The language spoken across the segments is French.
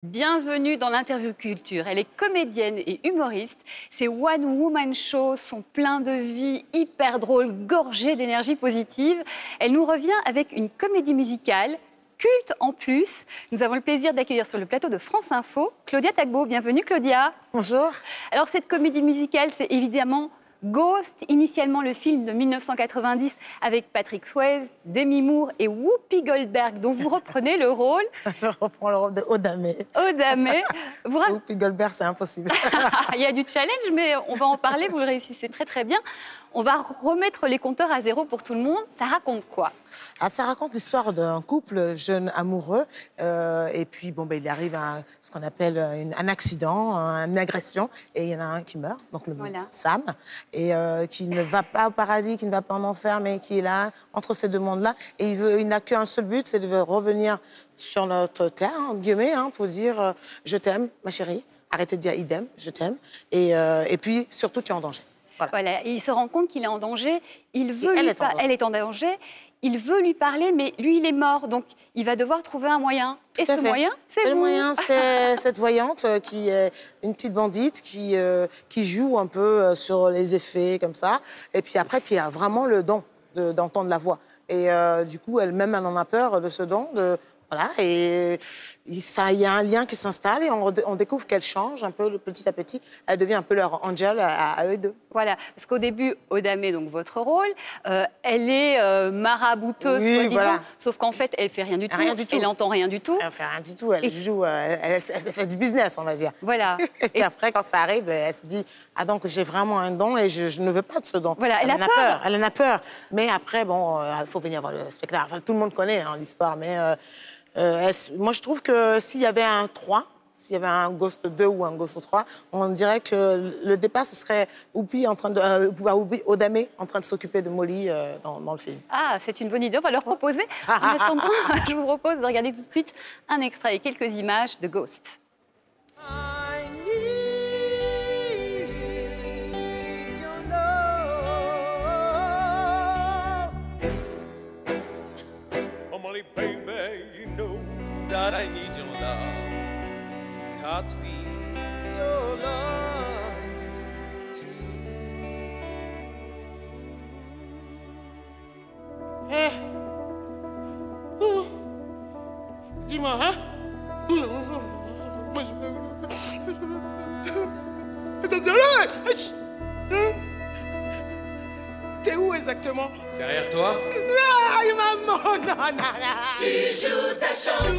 Bienvenue dans l'interview culture. Elle est comédienne et humoriste. Ses one-woman shows sont pleins de vie, hyper drôles, gorgés d'énergie positive. Elle nous revient avec une comédie musicale, culte en plus. Nous avons le plaisir d'accueillir sur le plateau de France Info Claudia Tagbo. Bienvenue Claudia. Bonjour. Alors cette comédie musicale, c'est évidemment Ghost, initialement le film de 1990 avec Patrick Swayze, Demi Moore et Whoopi Goldberg, dont vous reprenez le rôle. Je reprends le rôle de Odamé. Odamé. Whoopi Goldberg, c'est impossible. Il y a du challenge, mais on va en parler, vous le réussissez très très bien. On va remettre les compteurs à zéro pour tout le monde. Ça raconte quoi? Ça raconte l'histoire d'un couple jeune amoureux. Et puis, il arrive à ce qu'on appelle un accident, une agression. Et il y en a un qui meurt, donc Sam. Et qui ne va pas au paradis, qui ne va pas en enfer, mais qui est là, entre ces deux mondes-là. Et il n'a qu'un seul but, c'est de revenir sur notre terre, entre guillemets, pour dire « je t'aime, ma chérie ». Arrêtez de dire « idem, je t'aime ». Et puis, surtout, tu es en danger. Voilà. Et il se rend compte qu'il est en danger. Elle est en danger. Il veut lui parler, mais lui, il est mort. Donc, il va devoir trouver un moyen. Et ce moyen, c'est vous. Le moyen, c'est cette voyante qui est une petite bandite qui joue un peu sur les effets, comme ça. Et puis après, qui a vraiment le don d'entendre la voix. Et du coup, elle-même, elle en a peur de ce don. Voilà, et il y a un lien qui s'installe et on découvre qu'elle change un peu petit à petit. Elle devient un peu leur angel à eux deux. Voilà, parce qu'au début, Odamé, donc votre rôle, elle est marabouteuse, oui, voilà. Sauf qu'en fait, elle fait rien du tout. Rien du tout. Elle n'entend rien du tout. Elle fait rien du tout. Elle joue, elle fait du business, on va dire. Voilà. Et puis après, quand ça arrive, elle se dit ah donc j'ai vraiment un don et je ne veux pas de ce don. Voilà, elle a peur. Elle en a peur. Mais après, il faut venir voir le spectacle. Enfin, tout le monde connaît l'histoire, mais moi, je trouve que s'il y avait un 3, s'il y avait un Ghost 2 ou un Ghost 3, on dirait que le départ, ce serait Odamé en train de s'occuper de Molly dans le film. Ah, c'est une bonne idée, on va leur proposer. En attendant, je vous propose de regarder tout de suite un extrait et quelques images de Ghost. That I need your love, Godspeed your love to me. Hey. Dis-moi, hein? T'es où exactement? Derrière toi? Non, maman, non. Tu joues ta chance.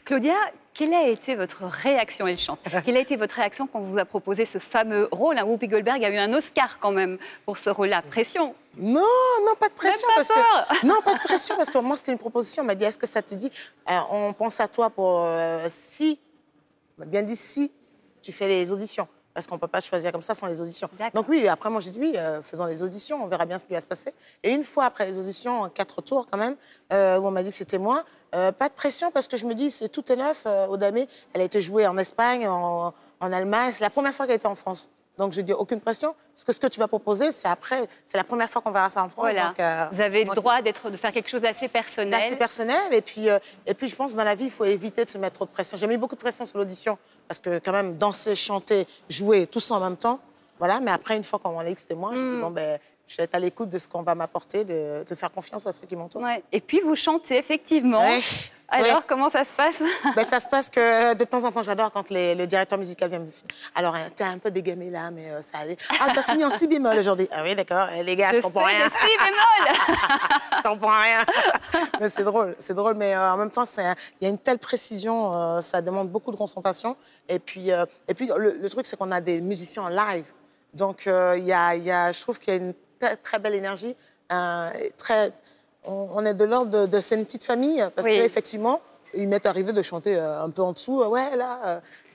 Claudia, quelle a été votre réaction? Elle chante. Quelle a été votre réaction quand on vous a proposé ce fameux rôle? Whoopi Goldberg a eu un Oscar quand même pour ce rôle-là. Pression? Non, pas de pression. Non, pas de pression, parce que moi, c'était une proposition. On m'a dit, est-ce que ça te dit? On pense à toi pour si, on m'a bien dit si, tu fais les auditions. Parce qu'on ne peut pas choisir comme ça sans les auditions. Donc oui, après moi j'ai dit oui, faisons les auditions, on verra bien ce qui va se passer. Et une fois après les auditions, 4 tours quand même, où on m'a dit que c'était moi, pas de pression parce que je me dis, tout est neuf. Odamé, elle a été jouée en Espagne, en Allemagne, c'est la première fois qu'elle était en France. Donc je dis aucune pression, parce que ce que tu vas proposer, c'est la première fois qu'on verra ça en France. Voilà. Donc, vous avez le droit de faire quelque chose d'assez personnel. Assez personnel, et puis je pense que dans la vie, il faut éviter de se mettre trop de pression. J'ai mis beaucoup de pression sur l'audition, parce que quand même, danser, chanter, jouer, tout ça en même temps, voilà. Mais après, une fois qu'on m'a dit que c'était moi, je dis je vais être à l'écoute de ce qu'on va m'apporter, de faire confiance à ceux qui m'entourent. Ouais. Et puis vous chantez, effectivement. Ouais. Alors, comment ça se passe? Ça se passe que de temps en temps, j'adore quand le directeur musical vient me dire alors, t'es un peu dégamé là, mais ça allait. Ah, t'as fini en si bémol aujourd'hui. Ah oui, d'accord. Les gars, je comprends rien. Si bémol. Je comprends rien. Mais c'est drôle. Mais en même temps, il y a une telle précision, ça demande beaucoup de concentration. Et puis le truc, c'est qu'on a des musiciens en live. Donc, je trouve qu'il y a une très belle énergie, on est de l'ordre de c'est une petite famille, parce qu'effectivement, il m'est arrivé de chanter un peu en dessous,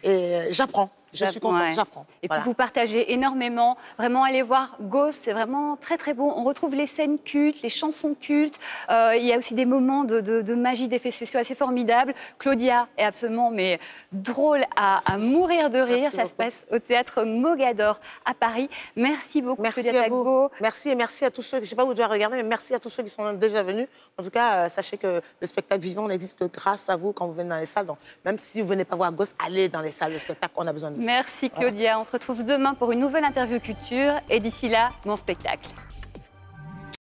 et j'apprends. Je suis contente, j'apprends. Et puis vous partagez énormément. Vraiment, allez voir Ghost, c'est vraiment très très beau. On retrouve les scènes cultes, les chansons cultes. Il y a aussi des moments de magie, d'effets spéciaux assez formidables. Claudia est absolument drôle à mourir de rire. Ça se passe au théâtre Mogador à Paris. Merci beaucoup, Claudia Tagbo. Merci et merci à tous ceux, je ne sais pas où je dois regarder, mais merci à tous ceux qui sont déjà venus. En tout cas, sachez que le spectacle vivant n'existe que grâce à vous quand vous venez dans les salles. Donc, même si vous ne venez pas voir Ghost, allez dans les salles de spectacle, on a besoin de vous. Merci Claudia, on se retrouve demain pour une nouvelle interview culture et d'ici là, bon spectacle.